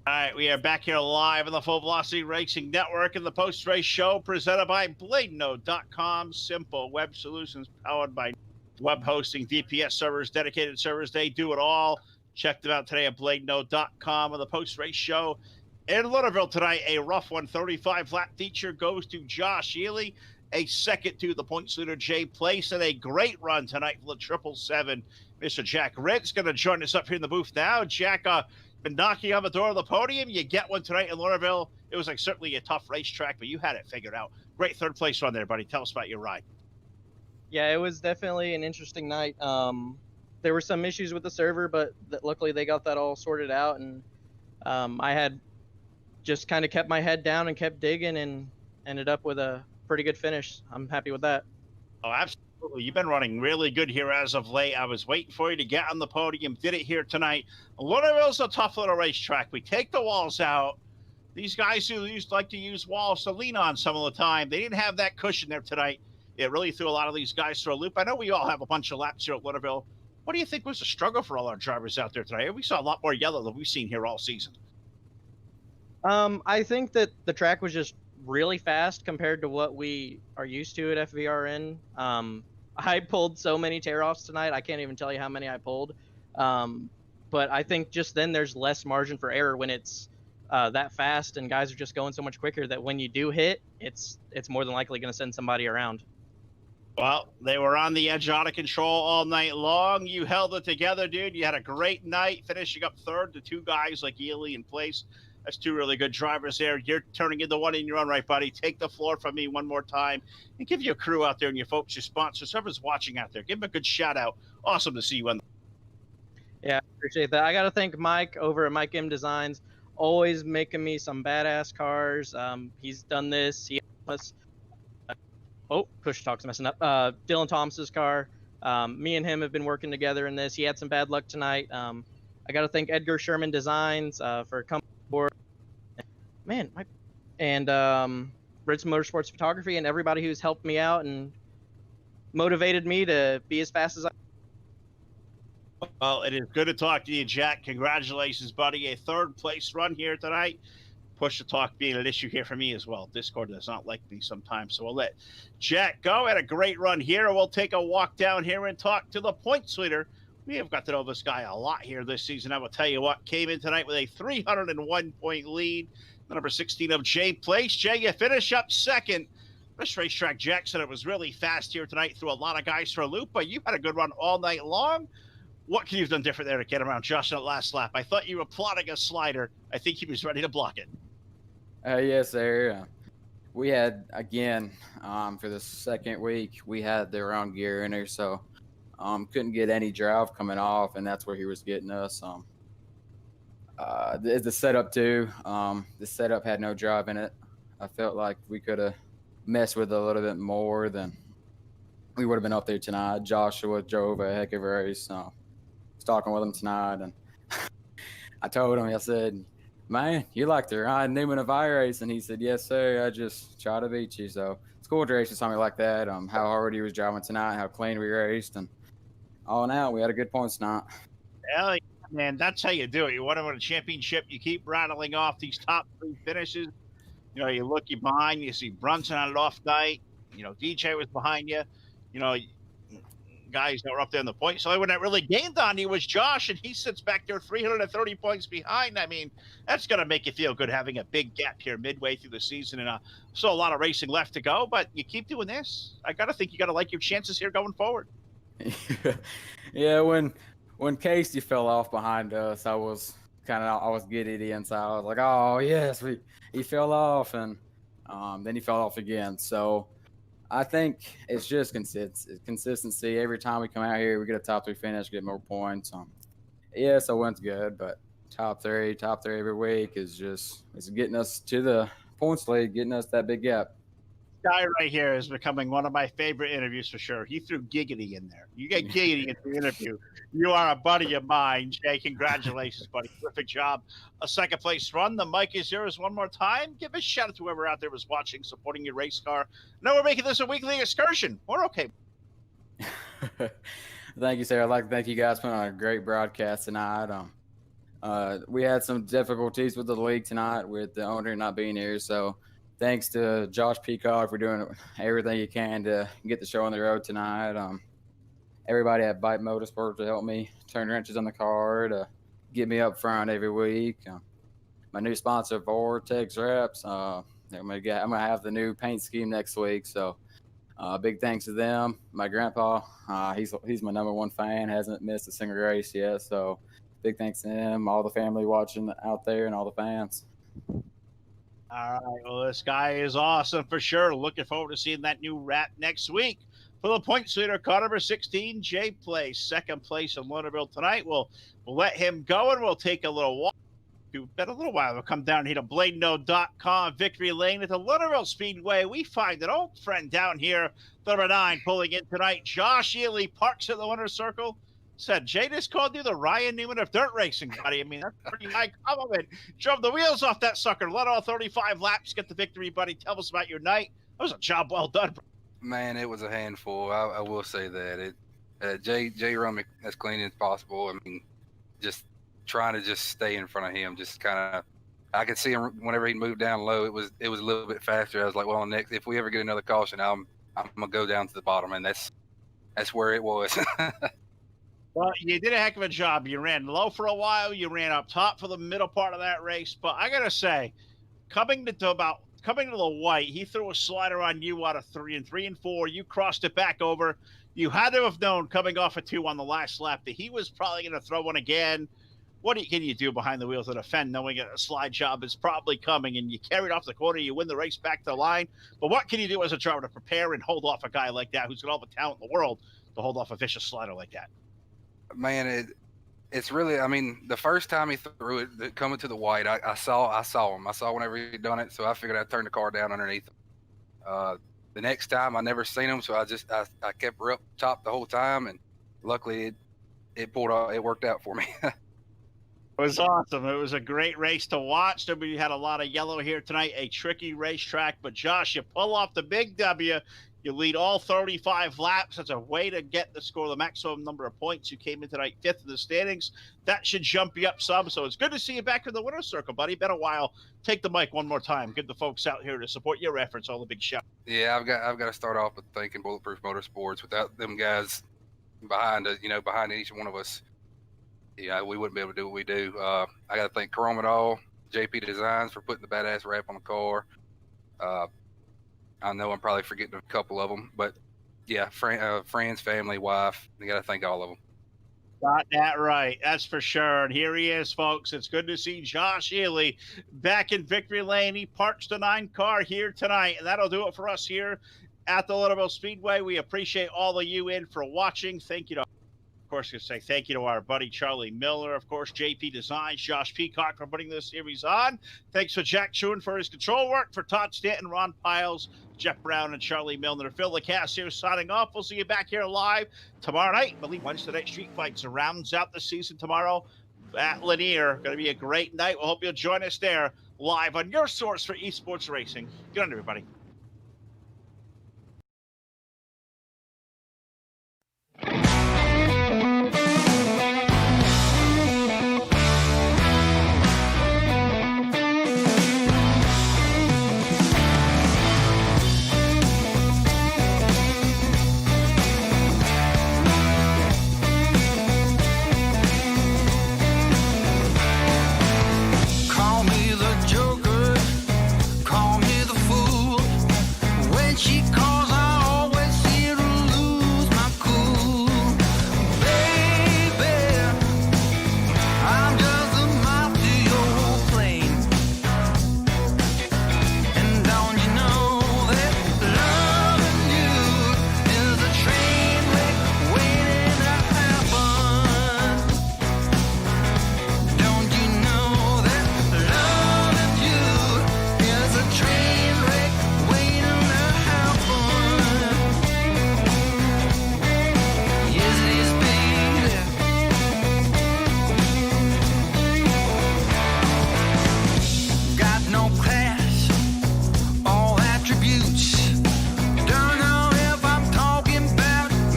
Speaker 4: All right, we are back here live on the Full Velocity Racing Network and the post-race show presented by BladeNode.com. Simple web solutions powered by web hosting, DPS servers, dedicated servers. They do it all. Check them out today at BladeNode.com on the post-race show. In Lernerville tonight, a rough 135 flat feature goes to Josh Ely. A second to the points leader, Jay Place, and a great run tonight for the 777. Mr. Jack Ritt's going to join us up here in the booth now. Jack, been knocking on the door of the podium. You get one tonight in Lernerville. It was like certainly a tough racetrack, but you had it figured out. Great third place run there, buddy. Tell us about your ride.
Speaker 7: Yeah, it was definitely an interesting night. There were some issues with the server, but luckily they got that all sorted out, and I had just kind of kept my head down and kept digging and ended up with a pretty good finish. I'm happy with that.
Speaker 4: Oh, absolutely. You've been running really good here as of late. I was waiting for you to get on the podium. Did it here tonight. Lernerville's a tough little racetrack. We take the walls out. These guys who like to use walls to lean on some of the time, they didn't have that cushion there tonight. It really threw a lot of these guys through a loop. I know we all have a bunch of laps here at Lernerville. What do you think was the struggle for all our drivers out there tonight? We saw a lot more yellow than we've seen here all season.
Speaker 7: I think that the track was just really fast compared to what we are used to at FVRN. I pulled so many tear-offs tonight. I can't even tell you how many I pulled. But I think just then there's less margin for error when it's that fast and guys are just going so much quicker that when you do hit, it's more than likely going to send somebody around.
Speaker 4: Well, they were on the edge, out of control all night long. You held it together, dude. You had a great night, finishing up third to two guys like Ely and Place. That's two really good drivers there. You're turning into one in your own right, buddy. Take the floor from me one more time and give your crew out there and your folks, your sponsors, whoever's watching out there. Give them a good shout out. Awesome to see you on.
Speaker 7: Yeah, appreciate that. I got to thank Mike over at Mike M Designs, always making me some badass cars. He's done this. He us. Push talk's messing up. Dylan Thomas's car. Me and him have been working together in this. He had some bad luck tonight. I got to thank Edgar Sherman Designs for coming aboard. Man, and Ritz Motorsports Photography and everybody who's helped me out and motivated me to be as fast as I.
Speaker 4: Well, it is good to talk to you, Jack. Congratulations, buddy. A third place run here tonight. Push to talk being an issue here for me as well. Discord does not like me sometimes, so we'll let Jack go. Had a great run here. We'll take a walk down here and talk to the points leader. We have got to know this guy a lot here this season. I will tell you what, came in tonight with a 301-point lead. The number 16 of Jay Place. Jay, you finish up second. This racetrack, Jack said it was really fast here tonight. Threw a lot of guys for a loop, but you had a good run all night long. What can you have done different there to get around Josh in that last lap? I thought you were plotting a slider. I think he was ready to block it.
Speaker 8: Yes, sir. We had, again, for the second week, we had the wrong gear in there, so couldn't get any drive coming off, and that's where he was getting us. The setup, too, the setup had no drive in it. I felt like we could have messed with it a little bit more than we would have been up there tonight. Joshua drove a heck of a race. I was talking with him tonight, and I told him, I said, man, you like to ride Newman of iRace? And he said, yes, sir. I just try to beat you. So it's cool to race with somebody like that. How hard he was driving tonight, how clean we raced, and all in all, we had a good points tonight.
Speaker 4: Hell yeah, man, that's how you do it. You want to win a championship, you keep rattling off these top three finishes. You know, you look behind, you see Brunson on an off night. You know, DJ was behind you. You know, guys that were up there in the points. So when that really gained on you was Josh, and he sits back there 330 points behind. I mean, that's going to make you feel good having a big gap here midway through the season, and still a lot of racing left to go, but you keep doing this. I got to think you got to like your chances here going forward.
Speaker 8: Yeah, when Casey fell off behind us, I was giddy inside. I was like, oh yes, he fell off, and then he fell off again. So I think it's just consistency. Every time we come out here, we get a top three finish, get more points. Yeah, so wins good, but top three every week is getting us to the points lead, getting us that big gap.
Speaker 4: Guy right here is becoming one of my favorite interviews for sure. He threw giggity in there. You get giggity in the interview. You are a buddy of mine, Jay. Congratulations, buddy. Terrific job. A second place run. The mic is yours one more time. Give a shout out to whoever out there was watching, supporting your race car. No, we're making this a weekly excursion. We're okay.
Speaker 8: Thank you, sir. I'd like to thank you guys for putting on a great broadcast tonight. We had some difficulties with the league tonight with the owner not being here, so thanks to Josh Peacock for doing everything you can to get the show on the road tonight. everybody at Bite Motorsport to help me turn wrenches on the car, to get me up front every week. My new sponsor, Vortex Wraps. I'm gonna have the new paint scheme next week, so big thanks to them. My grandpa, he's my #1 fan, hasn't missed a single race yet, so big thanks to him, all the family watching out there, and all the fans.
Speaker 4: All right, well, this guy is awesome for sure. Looking forward to seeing that new wrap next week. For the points leader, car number 16, Jay Place, second place in Lernerville tonight. We'll let him go, and we'll take a little walk. It's been a little while. We'll come down here to BladeNo.com, Victory Lane at the Lernerville Speedway. We find an old friend down here, number 9, pulling in tonight. Josh Ely parks at the winner's circle. Said, Jay just called you the Ryan Newman of dirt racing, buddy. I mean, that's pretty high compliment. Drove the wheels off that sucker. Let all 35 laps, get the victory, buddy. Tell us about your night. That was a job well done, bro.
Speaker 9: Man, it was a handful. I will say that. Jay run me as clean as possible. I mean, just trying to just stay in front of him. Just kind of, I could see him whenever he moved down low. It was a little bit faster. I was like, well, next, if we ever get another caution, I'm gonna go down to the bottom, and that's where it was.
Speaker 4: Well, you did a heck of a job. You ran low for a while. You ran up top for the middle part of that race. But I got to say, coming to the white, he threw a slider on you out of 3 and 3 and 4. You crossed it back over. You had to have known coming off a 2 on the last lap that he was probably going to throw one again. What can you do behind the wheel to defend, knowing a slide job is probably coming, and you carried off the corner, you win the race back to the line? But what can you do as a driver to prepare and hold off a guy like that who's got all the talent in the world to hold off a vicious slider like that?
Speaker 9: Man, it's really, I mean, the first time he threw it, coming to the white, I saw him. I saw whenever he'd done it, so I figured I'd turn the car down underneath him. The next time, I never seen him, so I kept her up top the whole time, and luckily it pulled out. It worked out for me.
Speaker 4: It was awesome. It was a great race to watch. We had a lot of yellow here tonight, a tricky racetrack, but Josh, you pull off the big W. You lead all 35 laps. That's a way to get the score, the maximum number of points. You came in tonight 5th in the standings. That should jump you up some. So it's good to see you back in the winner's circle, buddy. Been a while. Take the mic one more time. Give the folks out here to support your efforts. All the big shout.
Speaker 9: Yeah, I've got to start off with thanking Bulletproof Motorsports. Without them guys behind each one of us, yeah, we wouldn't be able to do what we do. I got to thank Chromedall, JP Designs for putting the badass wrap on the car. I know I'm probably forgetting a couple of them, but yeah, friends, family, wife, you got to thank all of them.
Speaker 4: Got that right. That's for sure. And here he is, folks. It's good to see Josh Ely back in victory lane. He parks the 9 car here tonight, and that'll do it for us here at the Lernerville Speedway. We appreciate all of you in for watching. Thank you to, of course, to say thank you to our buddy Charlie Miller, of course, JP Designs, Josh Peacock for putting this series on. Thanks for Jack Schuin for his control work, for Todd Stanton, Ron Piles, Jeff Brown, and Charlie Milner. Phil LeCasse here signing off. We'll see you back here live tomorrow night. I believe Wednesday Night Street Fights rounds out the season tomorrow at Lanier. Going to be a great night. We hope you'll join us there live on your source for esports racing. Good night, everybody.